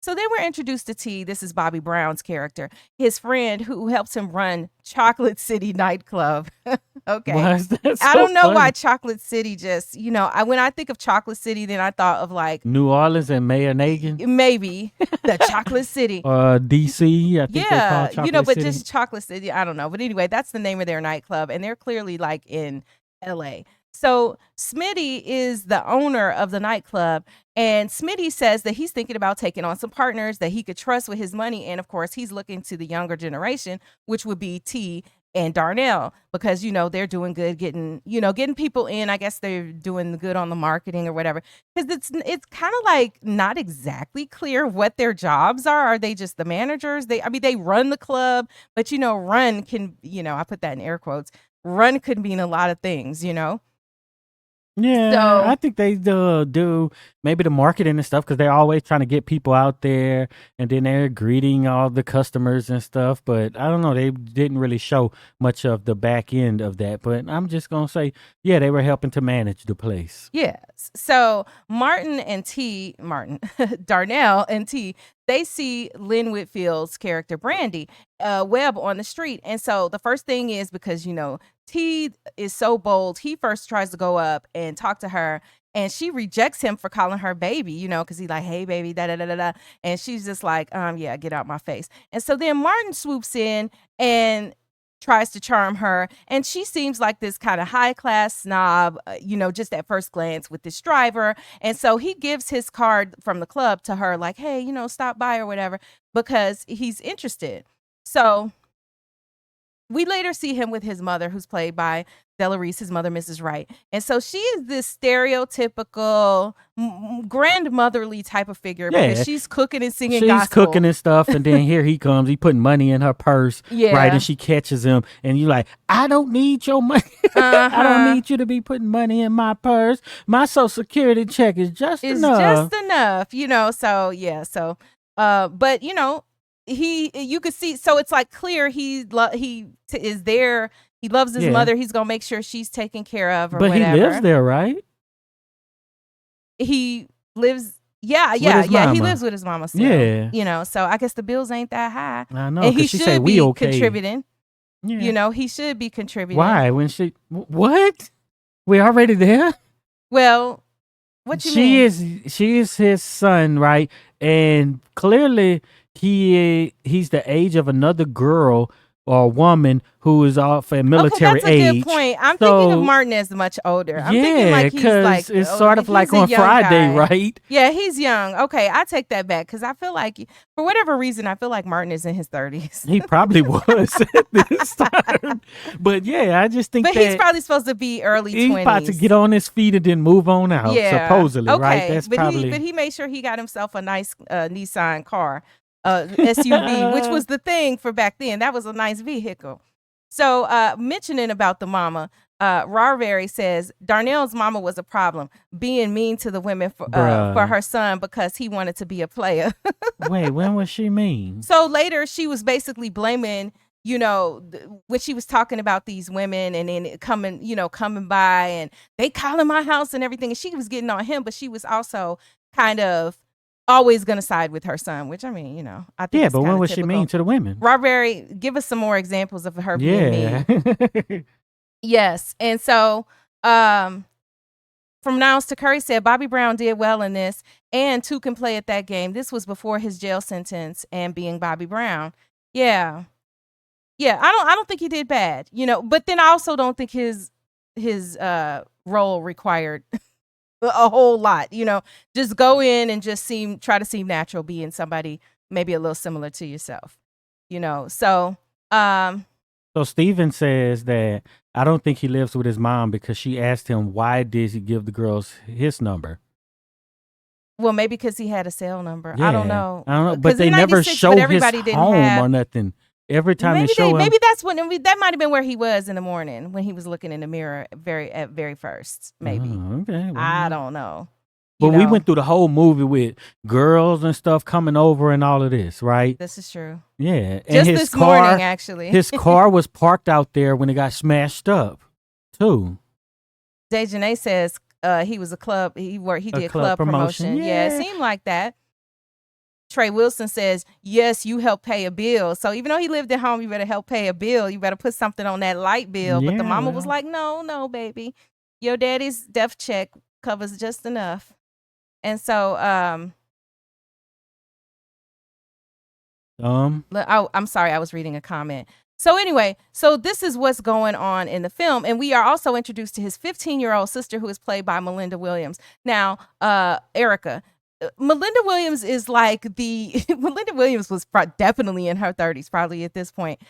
So then we're introduced to T. This is Bobby Brown's character, his friend who helps him run Chocolate City nightclub. Okay. Why is that so I don't know why funny? Chocolate City just, when I think of Chocolate City, then I thought of like New Orleans and Mayor Nagin, maybe the Chocolate City. DC. I think they call Yeah, Chocolate but City. just Chocolate City, I don't know. But anyway, that's the name of their nightclub, and they're clearly like in LA. So Smitty is the owner of the nightclub, and Smitty says that he's thinking about taking on some partners that he could trust with his money. And of course, he's looking to the younger generation, which would be T and Darnell, because they're doing good getting people in. I guess they're doing good on the marketing or whatever, because it's kind of like not exactly clear what their jobs are. Are they just the managers? They run the club, but run can, I put that in air quotes, run could mean a lot of things. Yeah, I So think they do maybe the marketing and stuff because they're always trying to get people out there, and then they're greeting all the customers and stuff. But I don't know, they didn't really show much of the back end of that. But I'm just gonna say, yeah, they were helping to manage the place. yes. So Darnell and T, they see Lynn Whitfield's character Brandy Webb on the street. And so the first thing is, because T is so bold, he first tries to go up and talk to her, and she rejects him for calling her baby, because he's like, hey baby, da da da da da. And she's just like, yeah, get out my face. And so then Martin swoops in and tries to charm her, and she seems like this kind of high class snob, just at first glance, with this driver. And so he gives his card from the club to her, like, hey, stop by or whatever, because he's interested. So we later see him with his mother, who's played by Della Reese, his mother, Mrs. Wright. And so she is this stereotypical grandmotherly type of figure, because Yeah, she's cooking and singing she's gospel. cooking and stuff, and then here he comes. He putting money in her purse, right? Yeah. And she catches him, and you like, I don't need your money. I don't need you to be putting money in my purse. My Social Security check is just It's enough. just enough. So yeah. So, but you could see. So it's like clear he is there. He loves his Yeah. mother. He's gonna make sure she's taken care of, or But whatever. he lives there, right? He lives. Yeah. his He mama. lives with his mama still. Yeah. So I guess the bills ain't that high. I know. And he 'Cause she should said be we okay. contributing. Yeah. He should be contributing. Why? When she what? We already there? Well, what you mean? She is his son, right? And clearly he's the age of another girl or woman who is off at military that's a age. good point. I'm thinking of Martin as much older. I'm thinking like he's like, it's sort of like he's a on young Friday, guy. right? Yeah, he's young. Okay, I take that back, because I feel like, for whatever reason, I feel like Martin is in his 30s. He probably was at this time. But yeah, I just think But that he's probably supposed to be early 20s. he's about to get on his feet and then move on out, Yeah. supposedly, Okay. right? That's but probably... he made sure he got himself a nice Nissan car, SUV, which was the thing for back then. That was a nice vehicle. So mentioning about the mama, Rarberry says Darnell's mama was a problem, being mean to the women for her son because he wanted to be a player. Wait, when was she mean? So later she was basically blaming, when she was talking about these women, and then coming by, and they calling my house and everything. And she was getting on him, but she was also kind of always going to side with her son, which, I mean, I think. Yeah, but when was she mean to the women? Robert, give us some more examples of her being mean. Yes. And so from Niles to Curry said Bobby Brown did well in this, and two can play at that game. This was before his jail sentence and being Bobby Brown. Yeah. I don't think he did bad, but then I also don't think his role required a whole lot, just go in and just try to seem natural, being somebody maybe a little similar to yourself, so Steven says that I don't think he lives with his mom because she asked him why did he give the girls his number. Well, maybe because he had a cell number. Yeah, I don't know, but they never show his home or nothing. Every time they show him, maybe that's when that might have been where he was in the morning when he was looking in the mirror at very first. Maybe. Okay, well, I don't know. But we went through the whole movie with girls and stuff coming over and all of this, right? This is true. Yeah, and just his this car, morning, actually, his car was parked out there when it got smashed up, too. Dejanay says he was a club. He did club promotion. Yeah, it seemed like that. Trey Wilson says, yes, you help pay a bill. So even though he lived at home, you better help pay a bill. You better put something on that light bill. But the Yeah, mama was well, like, no, baby. Your daddy's death check covers just enough. And so, I'm sorry, I was reading a comment. So anyway, so this is what's going on in the film, and we are also introduced to his 15-year-old sister, who is played by Melinda Williams. Now, Erica, Melinda Williams is like the Melinda Williams was definitely in her 30s, probably at this point.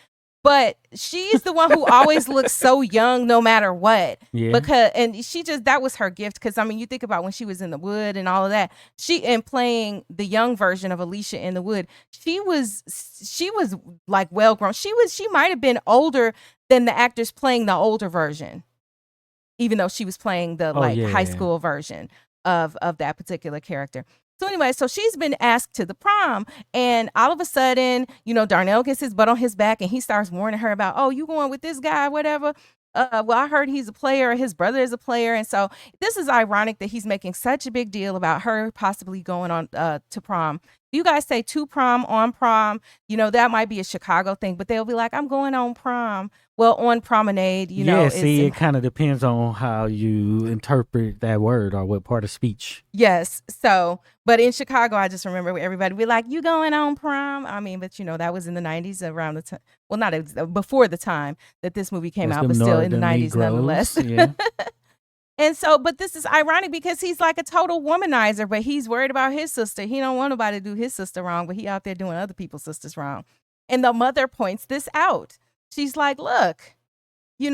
But she's the one who always looks so young no matter what. yeah. Because and she just that was her gift. Because I mean, you think about when she was in The Wood and all of that. She and playing the young version of Alicia in The Wood, she was like well grown. She might have been older than the actors playing the older version, even though she was playing the Oh, high yeah. school version of that particular character. So anyway, so she's been asked to the prom, and all of a sudden, Darnell gets his butt on his back, and he starts warning her about, oh, you going with this guy, whatever. Well, I heard he's a player, his brother is a player, and so this is ironic that he's making such a big deal about her possibly going on to prom. You guys say to prom, on prom, that might be a Chicago thing, but they'll be like, I'm going on prom. Well, on promenade, Yeah, see, it kind of depends on how you interpret that word or what part of speech. Yes. So, but in Chicago, I just remember everybody be like, you going on prom? I mean, but that was in the 90s around the time. Well, not before the time that this movie came That's out, them but still in the northern 90s nonetheless. Negroes, yeah. And so, but this is ironic because he's like a total womanizer, but he's worried about his sister. He don't want nobody to do his sister wrong, but he out there doing other people's sisters wrong. And the mother points this out. She's like, look, you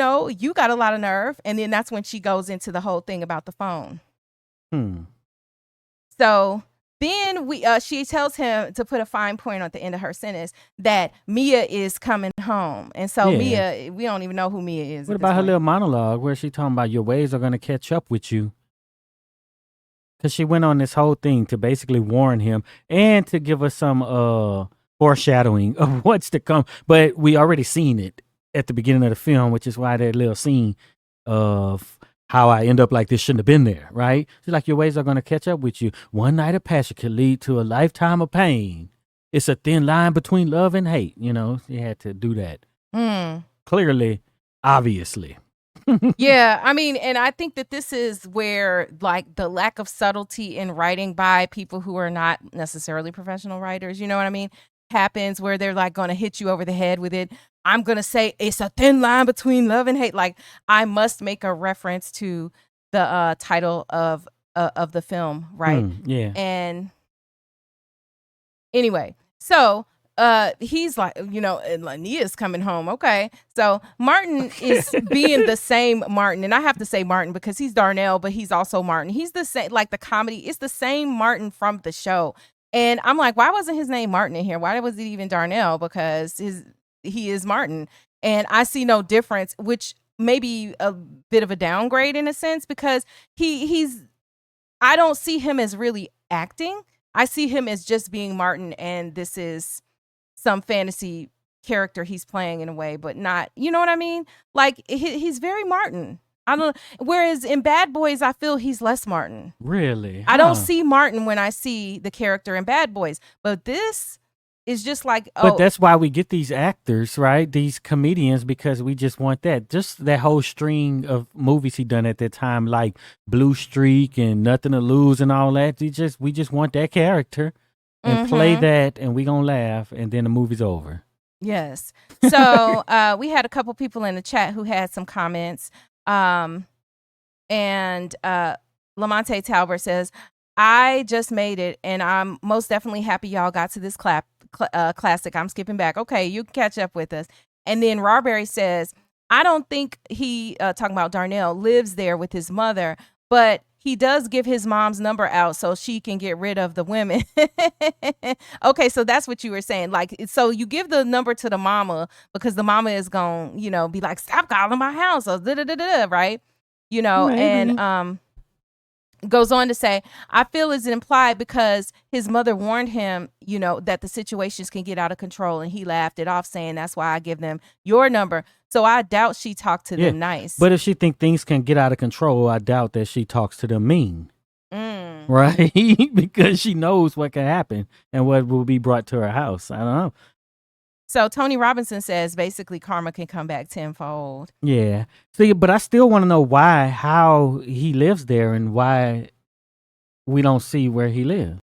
got a lot of nerve. And then that's when she goes into the whole thing about the phone. So then she tells him to put a fine point at the end of her sentence that Mia is coming home. And so Mia, we don't even know who Mia is. What about her little monologue where she talking about your ways are going to catch up with you? Because she went on this whole thing to basically warn him and to give us some foreshadowing of what's to come. But we already seen it at the beginning of the film, which is why that little scene of how I end up like this shouldn't have been there, right? She's like, your ways are going to catch up with you. One night of passion could lead to a lifetime of pain. It's a thin line between love and hate. She had to do that. Clearly, obviously. Yeah, I mean, and I think that this is where like the lack of subtlety in writing by people who are not necessarily professional writers, you know what I mean, happens, where they're like going to hit you over the head with it. I'm going to say it's a thin line between love and hate. Like I must make a reference to the title of the film, right? Yeah. And anyway, so he's like, and Nia's coming home. Okay. So Martin is being the same Martin. And I have to say Martin because he's Darnell, but he's also Martin. He's the same, like the comedy. It's the same Martin from the show. And I'm like, why wasn't his name Martin in here? Why was it even Darnell? Because he is Martin. And I see no difference, which may be a bit of a downgrade in a sense, because I don't see him as really acting. I see him as just being Martin, and this is some fantasy character he's playing in a way, but not, you know what I mean? Like he's very Martin. I don't. Whereas in Bad Boys, I feel he's less Martin. Really? I don't see Martin when I see the character in Bad Boys, but this is just like. But that's why we get these actors, right? These comedians, because we just want that. Just that whole string of movies he done at that time, like Blue Streak and Nothing to Lose and all that. We just want that character and play that, and we gonna laugh, and then the movie's over. Yes. So we had a couple people in the chat who had some comments. And Lamonte Talbert says, I just made it, and I'm most definitely happy y'all got to this classic. I'm skipping back. Okay, you can catch up with us. And then Rawberry says, I don't think he, talking about Darnell, lives there with his mother, but he does give his mom's number out so she can get rid of the women. Okay, so that's what you were saying. Like, so you give the number to the mama because the mama is going to, be like, stop calling my house, or right? Maybe. And goes on to say, I feel it's implied because his mother warned him, that the situations can get out of control, and he laughed it off, saying that's why I give them your number. So I doubt she talked to them nice. But if she think things can get out of control, I doubt that she talks to them mean. Mm. right? Because she knows what can happen and what will be brought to her house. I don't know. So Tony Robinson says basically karma can come back tenfold. Yeah. See, but I still want to know how he lives there and why we don't see where he lives.